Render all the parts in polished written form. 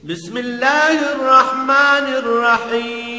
بسم اللہ الرحمن الرحیم.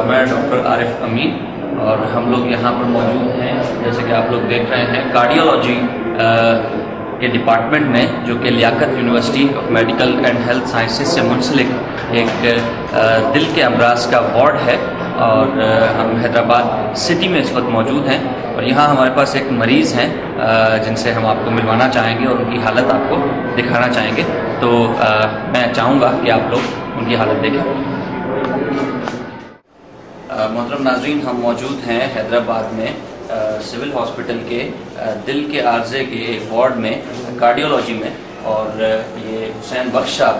میں ڈاکٹر عارف امین اور ہم لوگ یہاں پر موجود ہیں. جیسے کہ آپ لوگ دیکھ رہے ہیں کارڈیولوجی کے ڈپارٹمنٹ میں، جو کہ Liaquat university of medical and health sciences سے منسلک ایک دل کے امراض کا وارڈ ہے، اور ہم حیدرآباد سٹی میں اس وقت موجود ہیں. اور یہاں ہمارے پاس ایک مریض ہیں جن سے ہم آپ کو ملوانا چاہیں گے اور ان کی حالت آپ کو دکھانا چاہیں گے. تو میں چاہوں گا کہ آپ لوگ ان کی حالت دیکھیں. محترم ناظرین، ہم موجود ہیں حیدرآباد میں سول ہاسپٹل کے دل کے عارضے کے ایک وارڈ میں، کارڈیولوجی میں، اور یہ حسین بخش صاحب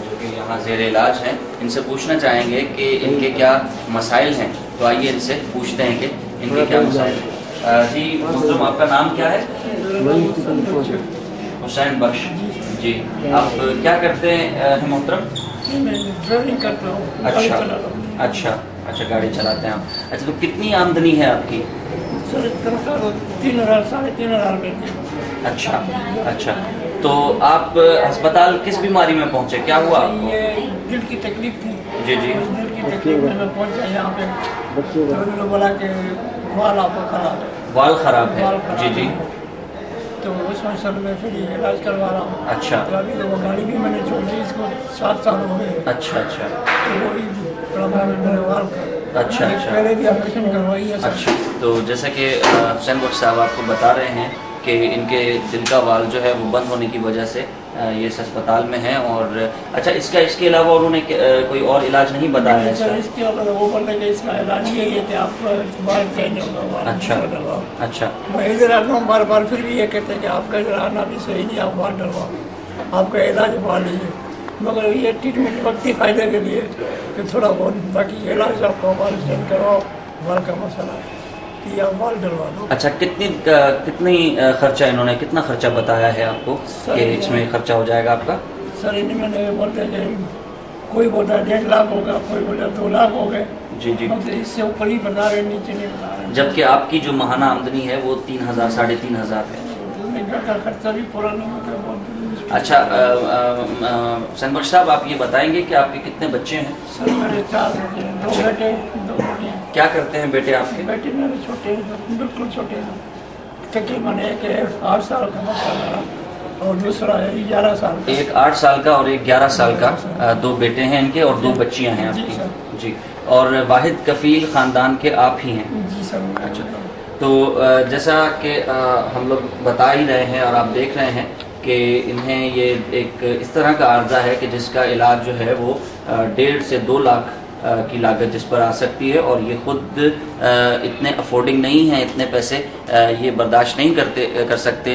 جو کہ یہاں زیر علاج ہیں، ان سے پوچھنا چاہیں گے کہ ان کے کیا مسائل ہیں. تو آئیے ان سے پوچھتے ہیں کہ ان کے کیا مسائل ہیں. جی محترم، آپ کا نام کیا ہے؟ حسین بخش. جی، آپ کیا کرتے ہیں محترم؟ ڈرائیونگ کرتا ہوں. اچھا، گاڑی چلاتے ہیں آپ. اچھا، تو کتنی آمدنی ہے آپ کی؟ سر تنخواہ 3,000 3,500 روپے کی. اچھا. تو آپ ہسپتال کس بیماری میں پہنچے؟ کیا ہوا آپ کو؟ یہ دل کی تکلیف تھی. جی. دل کی تکلیف میں پہنچا یہاں پہ، تو انہوں نے بولا کہ وال آپ کو خراب ہے. وال خراب ہے؟ جی. تو اس میں سر میں پھر یہ علاج کروا رہا ہوں. اچھا. تو ابھی تو وہ گاڑی بھی میں نے چھوڑ دی، اس کو 7 سال ہو گئے. اچھا. تو وہی پرابلم ہے میرے وال کا. اچھا. پہلے بھی آپریشن کروائی ہے. اچھا. تو جیسا کہ حسین بخش صاحب آپ کو بتا رہے ہیں کہ ان کے دل کا وال جو ہے وہ بند ہونے کی وجہ سے یہ اس اسپتال میں ہیں. اور اچھا، اس کے علاوہ انہوں نے کوئی اور علاج نہیں بتایا ہے؟ سر اس کے علاوہ وہ بولتے کہ اس کا علاج یہ ہے کہ آپ بال چینج ہوگا. اچھا. میں ادھر آتا ہوں بار بار، پھر بھی یہ کہتے ہیں کہ آپ کا ادھر آنا بھی صحیح نہیں، آپ بال ڈلواؤ، آپ کا علاج بال لیجیے. مگر یہ ٹریٹمنٹ وقتی فائدے کے لیے کہ تھوڑا بہت، باقی علاج آپ کو بال چینج کرواؤ، بال کا مسئلہ ہے یا بال ڈلوا دو. اچھا، کتنی خرچہ انہوں نے کتنا خرچہ بتایا ہے آپ کو کہ اس میں خرچہ ہو جائے گا آپ کا؟ سر میں نے بولتے کہ کوئی بولتا 1.5 لاکھ ہوگا، کوئی بولتا 2 لاکھ ہو گئے. جی. اس سے اوپر ہی بتا رہے، نیچے نہیں بتا رہے. جبکہ آپ کی جو ماہانہ آمدنی ہے وہ 3,000 3,500 ہے. گھر کا خرچہ بھی پورا نہیں ہوتا. اچھا حسین بخش صاحب، آپ یہ بتائیں گے کہ آپ کے کتنے بچے ہیں؟ سر میرے 4 بیٹے ہیں، 2 بیٹے 2 بیٹیاں. کیا کرتے ہیں بیٹے آپ کے؟ بیٹے میرے چھوٹے ہیں، بالکل چھوٹے ہیں. تقریباً ایک 8 سال کا مسئلہ اور دوسرا ہے 11 سال کا. ایک 8 سال کا اور ایک 11 سال کا. 2 بیٹے ہیں ان کے اور 2 بچیاں ہیں آپ کی. جی. اور واحد کفیل خاندان کے آپ ہی ہیں؟ جی سر. اچھا. تو جیسا کہ ہم لوگ بتا ہی رہے ہیں اور آپ دیکھ رہے ہیں کہ انہیں یہ ایک اس طرح کا عارضہ ہے کہ جس کا علاج جو ہے وہ 1.5 سے 2 لاکھ کی لاگت جس پر آ سکتی ہے. اور یہ خود اتنے افورڈنگ نہیں ہیں، اتنے پیسے یہ برداشت نہیں کر سکتے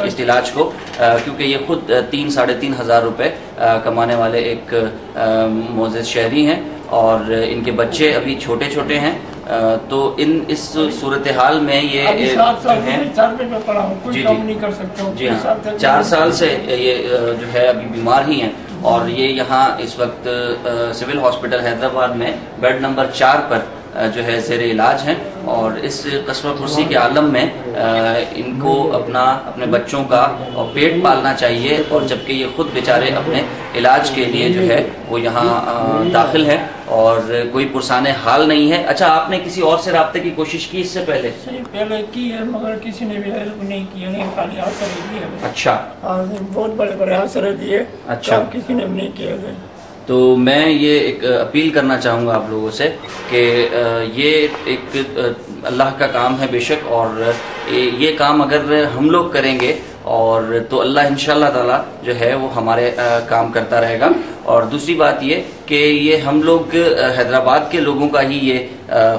اس علاج کو، کیونکہ یہ خود 3-3,500 روپے کمانے والے ایک معزز شہری ہیں اور ان کے بچے ابھی چھوٹے ہیں. تو اس صورتحال میں یہ ہیں جی 4 سال سے یہ جو ہے ابھی بیمار ہی ہیں. اور یہ یہاں اس وقت سول ہاسپٹل حیدرآباد میں بیڈ نمبر 4 پر جو ہے زیر علاج ہیں. اور اس قسوہ پرسی کے عالم میں ان کو اپنے بچوں کا اور پیٹ پالنا چاہیے، اور جبکہ یہ خود بیچارے اپنے علاج کے لیے جو ہے وہ یہاں داخل ہیں اور کوئی پرسان حال نہیں ہے. اچھا، آپ نے کسی اور سے رابطے کی کوشش کی اس سے پہلے؟ پہلے کی ہے، مگر کسی نے بھی ہیلپ نہیں کی، نہیں خالی آسرے دیے. اچھا. بہت بڑے آسرے دیے. اچھا. کسی نے بھی نہیں کیا. تو میں یہ ایک اپیل کرنا چاہوں گا آپ لوگوں سے کہ یہ ایک اللہ کا کام ہے بے شک، اور یہ کام اگر ہم لوگ کریں گے اور تو اللہ انشاءاللہ تعالی جو ہے وہ ہمارے کام کرتا رہے گا. اور دوسری بات یہ کہ یہ ہم لوگ حیدرآباد کے لوگوں کا ہی یہ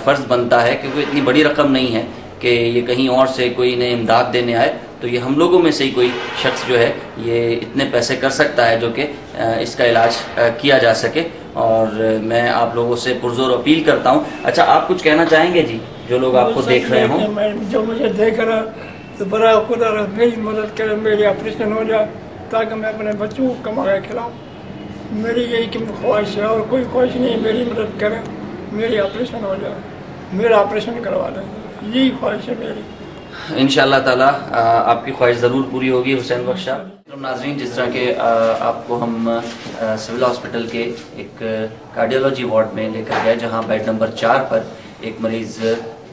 فرض بنتا ہے، کیونکہ اتنی بڑی رقم نہیں ہے کہ یہ کہیں اور سے کوئی انہیں امداد دینے آئے. تو یہ ہم لوگوں میں سے ہی کوئی شخص جو ہے یہ اتنے پیسے کر سکتا ہے جو کہ اس کا علاج کیا جا سکے، اور میں آپ لوگوں سے پرزور اپیل کرتا ہوں۔ اچھا، آپ کچھ کہنا چاہیں گے جی، جو لوگ آپ کو دیکھ رہے ہوں؟ جو مجھے دیکھ رہا تو برائے خدا میری مدد کرے، میری آپریشن ہو جائے تاکہ میں اپنے بچوں کو کما کے کھلاؤں۔ میری یہی خواہش ہے اور کوئی خواہش نہیں، میری مدد کرے، میری آپریشن ہو جائے، میرا آپریشن کروا دیں، یہی خواہش ہے میری۔ انشاءاللہ تعالیٰ آپ کی خواہش ضرور پوری ہوگی حسین بخش صاحب۔ ناظرین، جس طرح کہ آپ کو ہم سول ہاسپٹل کے ایک کارڈیولوجی وارڈ میں لے کر گئے، جہاں بیڈ نمبر 4 پر ایک مریض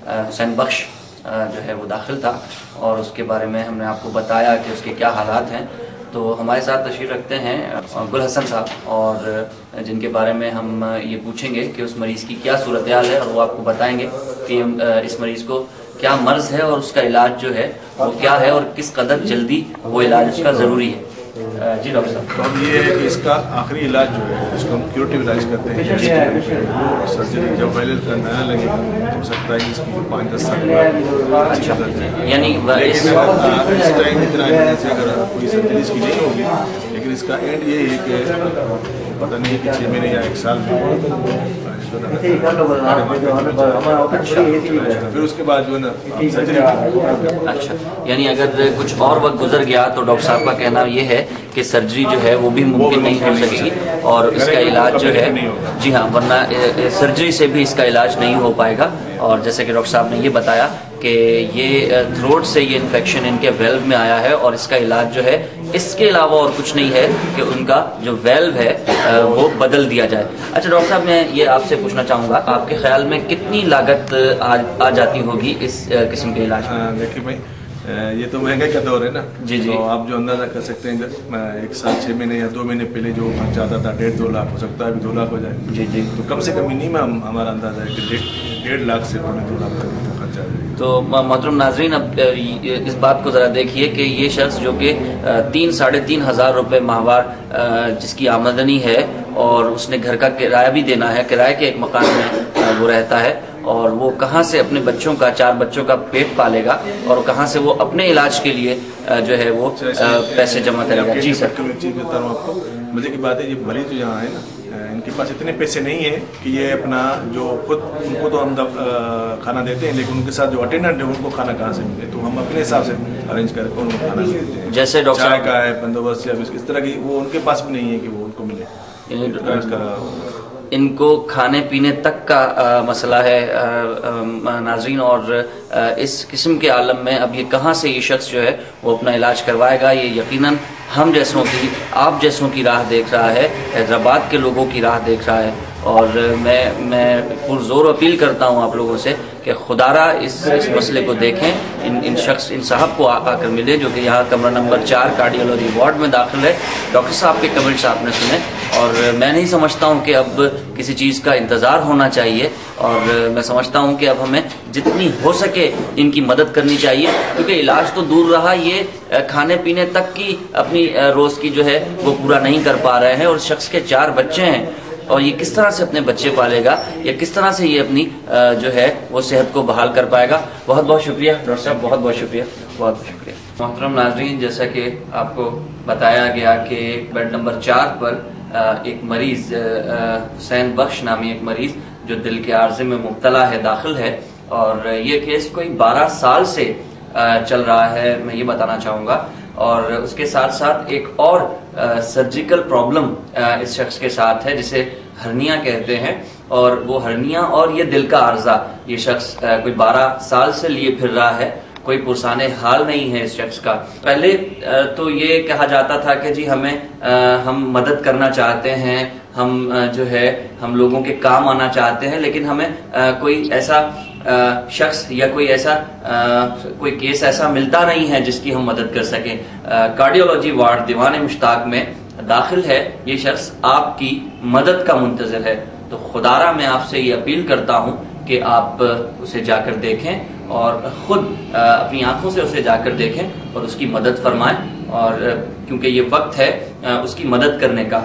حسین بخش جو ہے وہ داخل تھا، اور اس کے بارے میں ہم نے آپ کو بتایا کہ اس کے کیا حالات ہیں، تو ہمارے ساتھ تشریف رکھتے ہیں گل حسن صاحب، اور جن کے بارے میں ہم یہ پوچھیں گے کہ اس مریض کی کیا صورتحال ہے، اور وہ آپ کو بتائیں گے کہ اس مریض کو کیا مرض ہے اور اس کا علاج جو ہے وہ کیا ہے اور کس قدر جلدی وہ علاج اس کا ضروری ہے۔ جی ڈاکٹر صاحب، تو اب یہ ہے کہ اس کا آخری علاج جو ہے جس کو ہم کیوریٹیو علاج کرتے ہیں، سرجری جب پہلے نیا لگے گا ہو سکتا ہے کہ اس کی 5-10 سال بعد اچھی ہو جائے، یعنی لیکن اس ٹائم اتنا ایمرجنسی اگر کوئی سرجری اس کی نہیں ہوگی، لیکن اس کا اینڈ یہ ہے کہ پتہ نہیں کہ 6 مہینے یا 1 سال میں پھر اس کے بعد جو ہے نا سرجری۔ اچھا، یعنی اگر کچھ اور وقت گزر گیا تو ڈاکٹر صاحب کا کہنا یہ ہے کہ سرجری جو ہے وہ بھی ممکن نہیں ہو سکے گی، اور اس کا علاج جو ہے، جی ہاں، ورنہ سرجری سے بھی اس کا علاج نہیں ہو پائے گا۔ اور جیسے کہ ڈاکٹر صاحب نے یہ بتایا کہ یہ تھروٹ سے یہ انفیکشن ان کے ویلو میں آیا ہے، اور اس کا علاج جو ہے اس کے علاوہ اور کچھ نہیں ہے کہ ان کا جو ویلو ہے وہ بدل دیا جائے۔ اچھا ڈاکٹر صاحب، میں یہ آپ سے پوچھنا چاہوں گا، آپ کے خیال میں کتنی لاگت آ جاتی ہوگی اس قسم کے علاج میں؟ دیکھیے بھائی، یہ تو مہنگائی کا دور ہے نا، جی جی، تو آپ جو اندازہ کر سکتے ہیں 1 سال 6 مہینے یا 2 مہینے پہلے جو خرچ آتا تھا 1.5-2 لاکھ، ہو سکتا ہے ابھی 2 لاکھ ہو جائے۔ جی جی، تو کم سے کم منیمم ہمارا اندازہ ہے کہ 1.5 لاکھ سے 2 لاکھ تک خرچہ آ جائے۔ تو محترم ناظرین، اب اس بات کو ذرا دیکھیے کہ یہ شخص جو کہ 3-3.5 ہزار روپے ماہوار جس کی آمدنی ہے، اور اس نے گھر کا کرایہ بھی دینا ہے، کرایہ کے ایک مکان میں وہ رہتا ہے، اور وہ کہاں سے اپنے بچوں کا 4 بچوں کا پیٹ پالے گا، اور کہاں سے وہ اپنے علاج کے لیے جو ہے وہ پیسے جمع کرے گا؟ جی سر، ایک چیز بتا رہا ہوں آپ کو، مزے کی بات ہے، یہ مریض جو یہاں ہے نا، ان کے پاس اتنے پیسے نہیں ہیں کہ یہ اپنا جو خود، ان کو تو ہم کھانا دیتے ہیں، لیکن ان کے ساتھ جو اٹینڈنٹ ہے ان کو کھانا کہاں سے ملے، تو ہم اپنے حساب سے ارینج کر کے ان کو کھانا دیتے ہیں، جیسے ڈاکٹر چائے صاحب کا ہے بندوبست یا اس طرح کی، وہ ان کے پاس بھی نہیں ہے کہ وہ ان کو ملے۔ ان کو کھانے پینے تک کا مسئلہ ہے ناظرین، اور اس قسم کے عالم میں اب یہ کہاں سے یہ شخص جو ہے وہ اپنا علاج کروائے گا؟ یہ یقیناً ہم جیسوں کی، آپ جیسوں کی راہ دیکھ رہا ہے، حیدرآباد کے لوگوں کی راہ دیکھ رہا ہے، اور میں پرزور اپیل کرتا ہوں آپ لوگوں سے کہ خدا را اس مسئلے کو دیکھیں، ان صاحب کو آ کر ملے جو کہ یہاں کمرہ نمبر 4 کارڈیولوجی وارڈ میں داخل ہے۔ ڈاکٹر صاحب کے کمنٹس آپ نے سنے، اور میں نہیں سمجھتا ہوں کہ اب کسی چیز کا انتظار ہونا چاہیے، اور میں سمجھتا ہوں کہ اب ہمیں جتنی ہو سکے ان کی مدد کرنی چاہیے، کیونکہ علاج تو دور رہا، یہ کھانے پینے تک کی اپنی روز کی جو ہے وہ پورا نہیں کر پا رہے ہیں، اور اس شخص کے 4 بچے ہیں، اور یہ کس طرح سے اپنے بچے پالے گا، یا کس طرح سے یہ اپنی جو ہے وہ صحت کو بحال کر پائے گا؟ بہت بہت شکریہ ڈاکٹر صاحب، بہت بہت شکریہ، بہت بہت شکریہ۔ محترم ناظرین، جیسا کہ آپ کو بتایا گیا کہ بیڈ نمبر 4 پر ایک مریض حسین بخش نامی ایک مریض جو دل کے عارضے میں مبتلا ہے داخل ہے، اور یہ کیس کوئی 12 سال سے چل رہا ہے، میں یہ بتانا چاہوں گا، اور اس کے ساتھ ساتھ ایک اور سرجیکل پرابلم اس شخص کے ساتھ ہے جسے ہرنیا کہتے ہیں، اور وہ ہرنیا اور یہ دل کا عارضہ یہ شخص کوئی 12 سال سے لیے پھر رہا ہے، کوئی پرسان حال نہیں ہے اس شخص کا۔ پہلے تو یہ کہا جاتا تھا کہ جی ہم مدد کرنا چاہتے ہیں، ہم جو ہے ہم لوگوں کے کام آنا چاہتے ہیں، لیکن ہمیں کوئی ایسا شخص یا کوئی کیس ایسا ملتا نہیں ہے جس کی ہم مدد کر سکیں۔ کارڈیولوجی وارڈ دیوان مشتاق میں داخل ہے یہ شخص، آپ کی مدد کا منتظر ہے، تو خدارا میں آپ سے یہ اپیل کرتا ہوں کہ آپ اسے جا کر دیکھیں، اور خود اپنی آنکھوں سے اسے جا کر دیکھیں اور اس کی مدد فرمائیں، اور کیونکہ یہ وقت ہے اس کی مدد کرنے کا۔